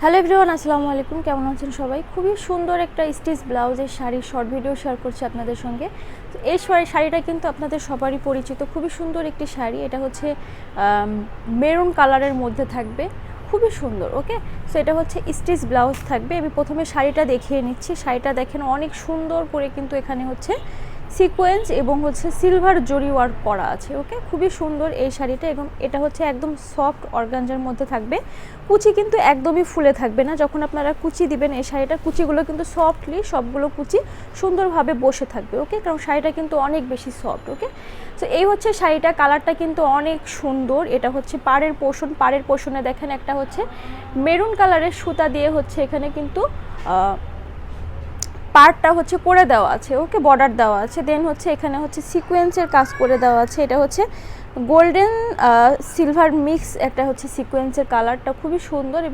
Hello everyone, আসসালামু আলাইকুম। কেমন আছেন সবাই? খুবই সুন্দর একটা স্টিচ ব্লাউজের শাড়ির শর্ট ভিডিও শেয়ার করছি আপনাদের সঙ্গে। তো এই শাড়িটা কিন্তু আপনাদের সবারই পরিচিত, খুবই সুন্দর একটি শাড়ি। এটা হচ্ছে মেরুন কালারের মধ্যে থাকবে, খুবই সুন্দর। ওকে, সো এটা হচ্ছে স্টিচ ব্লাউজ থাকবে। আমি প্রথমে শাড়িটা দেখিয়ে নিচ্ছি। শাড়িটা দেখেন অনেক সুন্দর করে কিন্তু এখানে হচ্ছে সিকোয়েন্স এবং হচ্ছে সিলভার জরি ওয়ার্ক করা আছে। ওকে, খুবই সুন্দর এই শাড়িটা। এবং এটা হচ্ছে একদম সফট অর্গানজার মধ্যে থাকবে। কুচি কিন্তু একদমই ফুলে থাকবে না। যখন আপনারা কুচি দিবেন এই শাড়িটার কুচিগুলো কিন্তু সফটলি সবগুলো কুচি সুন্দরভাবে বসে থাকবে। ওকে, কারণ শাড়িটা কিন্তু অনেক বেশি সফট। ওকে, তো এই হচ্ছে শাড়িটা। কালারটা কিন্তু অনেক সুন্দর। এটা হচ্ছে পাড়ের পোর্শনে দেখেন একটা হচ্ছে মেরুন কালারের সুতা দিয়ে হচ্ছে এখানে কিন্তু পার্টটা হচ্ছে করে দেওয়া আছে। ওকে, বর্ডার দেওয়া আছে। দেন হচ্ছে এখানে হচ্ছে সিকোয়েন্সের কাজ করে দেওয়া আছে। এটা হচ্ছে গোল্ডেন সিলভার মিক্স একটা হচ্ছে সিকোয়েন্সের কালারটা খুবই সুন্দর এবং